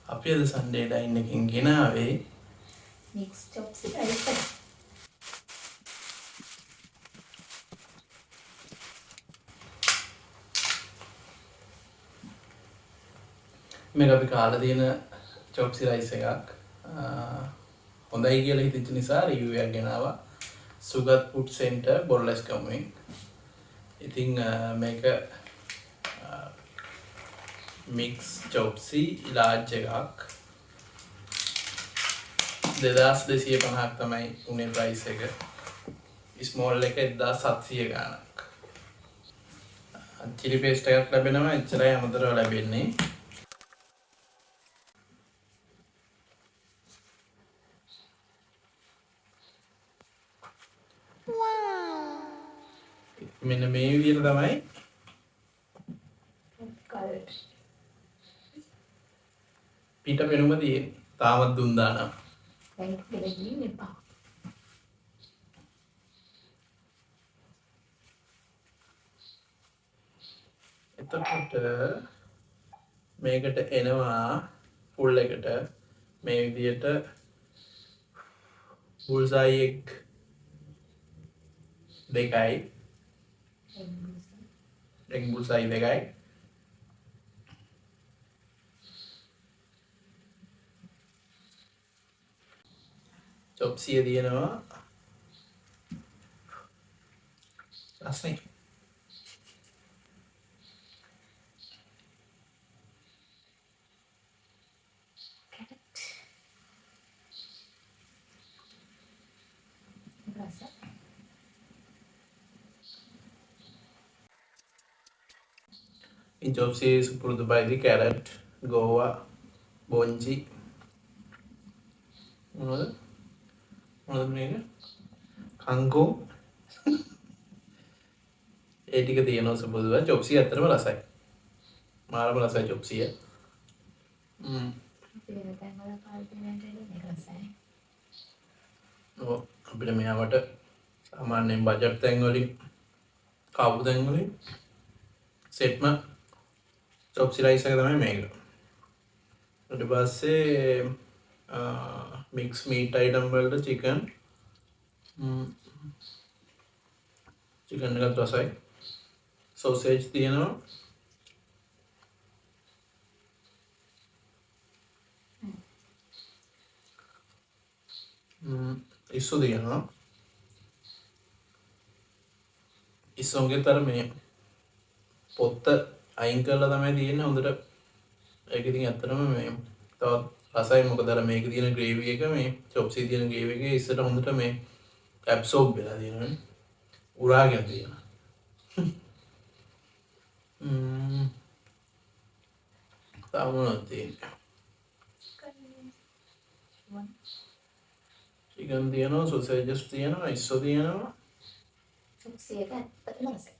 අපි අද සන්ඩේ ඩයින් එකෙන් ගෙනාවේ මික්ස් චොප්ස් රයිස් එක. මේක අපි කාලා තියෙන චොප්සි රයිස් එකක්. හොඳයි කියලා හිතෙච්ච නිසා රිවිව් එකක් ගෙනාවා. සුගත් ෆුඩ් සෙන්ටර් බොල්ලස්කමුවෙන්. ඉතින් මේක මික්ස් චොප්සි ලාර්ජ් එකක් 2250ක් තමයි උනේ ප්‍රයිස් එක. ස්මෝල් එක 1700 ගාණක්. චිලි පේස්ට් එකක් ලැබෙනවා, එච්චරයි අමතරව ලැබෙන්නේ. මෙන්න මේ විදිහට තමයි කලර්. පිට පෙනුම තියෙන්නේ. තාමත් දුන් දානවා. දැන් දෙකකින් එපා. එතකොට මේකට එනවා ෆුල් එකට මේ විදිහට බුල්සයි එක් දෙකයි එක් බුල්සයි දෙකයි චොප්සිය තියෙනවා ලස්සනයි. රස. In chopsi සුපුරුදු බයිදි කැරට් ගෝවා බොන්ජි මොනවද මේක කංකෝ ඒ ටික තියෙනවා සුපුරුදුව. චොප්සි ඇත්තටම රසයි. මාරම රසයි චොප්සිය. වෙන තැන් වල පාවිච්චි මේක රසයි. අපිට මෙයාවට සාමාන්‍යයෙන් බජට් තැන් වලින් කාපු තැන් වලින් සෙට්ම චොප්සි රයිස් එක තමයි මේක. ඊට පස්සේ මික්ස් මීට් අයිටම් වලට චිකන් එකත් රසයි. සෝසේජ් තියෙනවා. ඉස්සු තියෙනවා. ඉස්සුන්ගෙත් අර මේ පොත්ත අයින් කරලා තමයි තියෙන්නේ හොඳට. ඒක ඉතින් ඇත්තටම මේ තවත් රසයි. මොකද අර මේක තියෙන ග්‍රේවි එක මේ චොප්සි තියෙන ග්‍රේවි එකේ ඉස්සර හොඳට මේ ඇබ්සෝබ් වෙලා තියෙනවා. උරාගෙන තියෙනවා. තව මොනවද තියෙන්නේ? චිකන් තියෙනවා, සොසේජස් තියෙනවා, ඉස්සු තියෙනවා. චොප්ස් එක ඇත්තටම රසයි.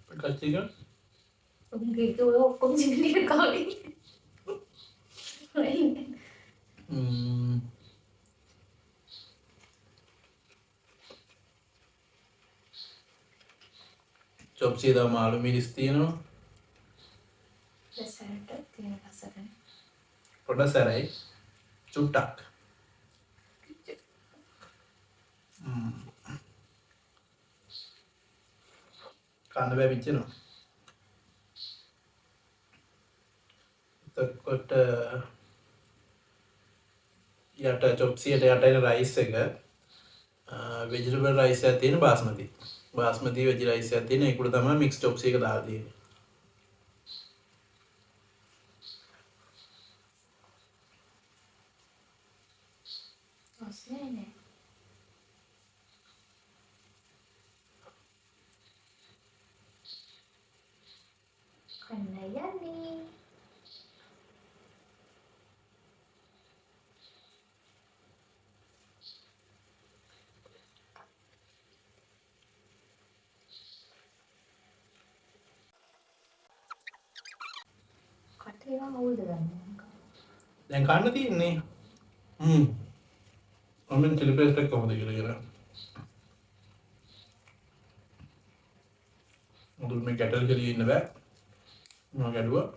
පෙකට් චිකන් උන්ගේ ඒක ඔය ඔක්කොම චිකන් එක කාවේ. චොප්සි දාම ආලු මිරිස් තියෙනවා. රසයට තියෙන රසට. පොඩ සැරයි චුට්ටක්. කන්න බෑ පිච්චෙනවා. එතකොට යට චොප්සියට යට එන රයිස් එක වෙජිටබල් රයිස් එකක් තියෙන බාස්මති වෙජි රයිස් එකක් තියෙන. ඒකට තමයි මික්ස් චොප්සි එක දාලා තියෙන්නේ. ඔස්නේ නේ. කන්න යන්නේ. කටේ අවුල්ද ගන්න. දැන් කන්න තියෙන්නේ. මම චිලි පේස්ට් එක කොහොමද කියලා. මුදුල් මේ කැටල් කියලා ඉන්න බෑ. මම ගැඩුවා.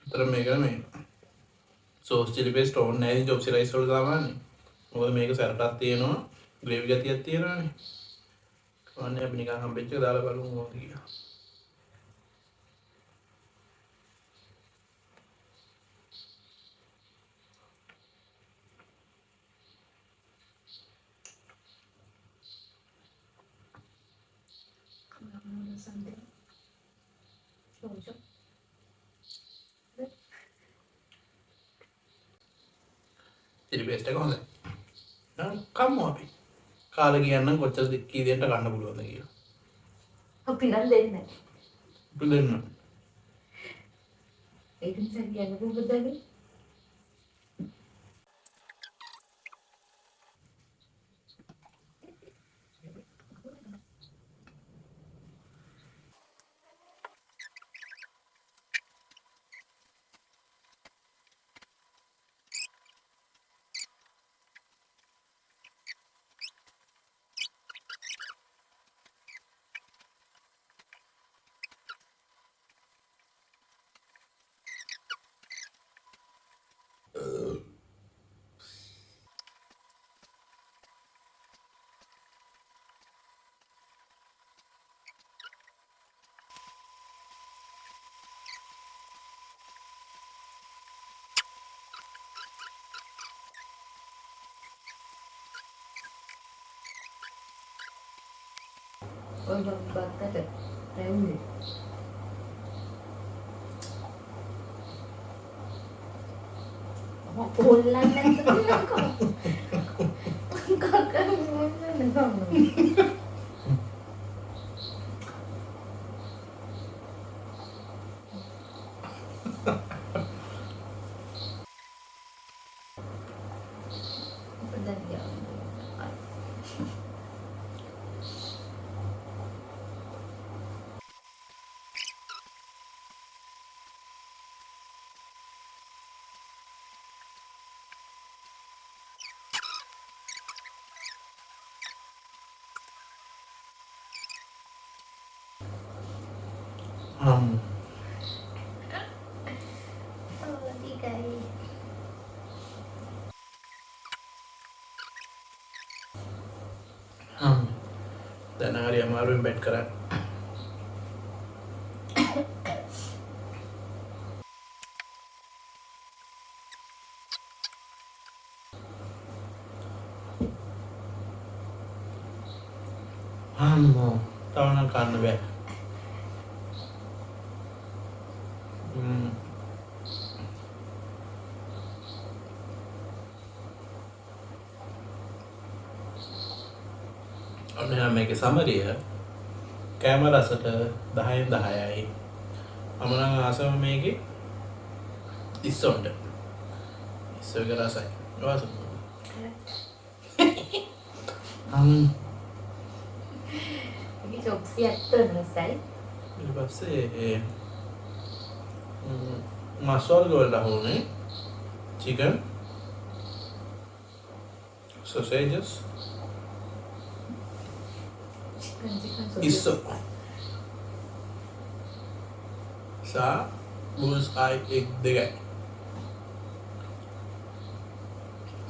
අතර මේක මේ සෝස් චිලි පේස්ට් ඕනේ නැහැ ඉතින් චොප්සි රයිස් වල සාමාන්‍යයෙන්. මොකද මේක සැරටක් තියෙනවා, ග්‍රේවි ගතියක් තියෙනවානේ. අනේ අපි නිකන් හම්බෙච්ච එක දාලා බලමු මොකද කියලා. චිලි පේස්ට් එක හොඳයි. කම්මු අපි. කාලේ කියන්නම් කොච්චර කී දෙයන්ට ගන්න පුළුවන්ද කියලා. අපි නම් දෙන්නේ. අපි දෙන්න. ඒක නිසා කියන්නේ කොහොමද? ඔය බක්කට රැවුනේ. පොල්ලන් නැත්නම් කක්ක මොන්නේ නෑ. දැන් හරි අමාරුවෙන් බෙට් කරන්න. අම්මෝ තවනම් කන්න බෑ. ඔන්න මේකේ සමරිය කැම රසට 10න් 10යි. මම නම් ආසම මේකේ ඉස්සොන්ට. ඉස්සෝගේ රසයි. වාසම. මේ චොක්සි ඇත්තනසයි. ඊට පස්සේ මස් වර්ග වලට හොනේ chicken sausages isso sa bullseye egg දෙකයි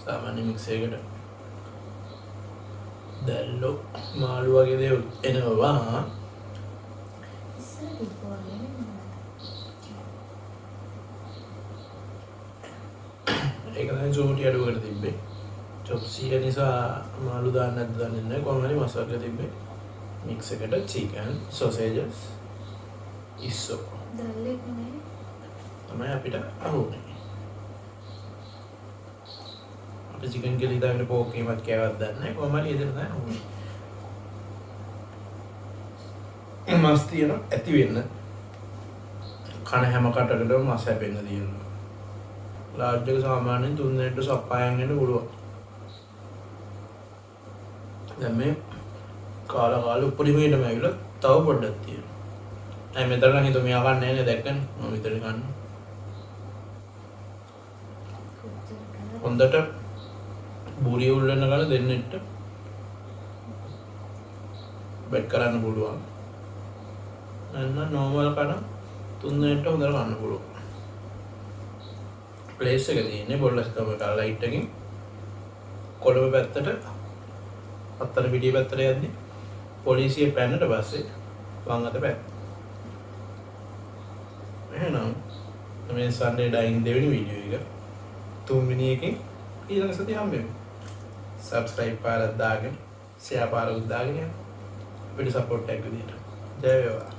සාමාන්‍ය මික්ස් එකකට දැල්ලෝ මාළු වගේ දේවල් එනවා ඒක තමයි ජෝටි අඩුවකට තිබ්බේ චොප්සි නිසා මාළු දාන්න නැද්ද දන්නේ නැහැ කොහොම හරි මස් වර්ග තිබ්බේ මික්ස් එකට chicken sausages isso දැල්ලේ නේ තමයි අපිට අහුනේ අපි chicken කියලා හිතාගෙන පෝක් එකවත් කෑවත් දන්නේ නැහැ කොහොම හරි එදින තමයි අහුනේ මස් තියෙන ඇති වෙන්න කන හැම කටකටම මස් හැපෙන්න තියෙනවා ලාර්ජ් එක සාමාන්‍යයෙන් 3 දෙනෙක්ට සප්පායන් වෙන්න පුළුවන් දැන් මේ කාලා උපරිමයටම ඇවිල්ලා තව පොඩ්ඩක් තියෙනවා. දැන් මෙතන නම් හිතුව මෙයා කන්නේ නැහැ නේ දැක්කනේ. මම විතර කන්න. හොඳට බුරිය උල්ලන ගාන දෙන්නෙට බෙඩ් කරන්න පුළුවන්. එන්න නෝමල් කන 3 දෙනෙක්ට හොඳට කන්න පුළුවන්. ප්ලේස් එක තියෙන්නේ බොල්ලස්කම ලයිට් එකකින් කොළඹ පැත්තට අත්තර පිටිය පැත්තට යද්දි පොලිසිය පැනනට පස්සේ වම් අත පැත්ත. එහෙනම් මේ සන්ඩේ ඩයින් දෙවෙනි වීඩියෝ එක තුන්වෙනි එකෙන් ඊළඟ සතිය හම්බෙමු. සබ්ස්ක්‍රයිබ් පාරක් දාගෙන ෂෙයා පාරක් දාගෙන අපිට සපෝට් එකක් දෙන්න. ජය වේවා.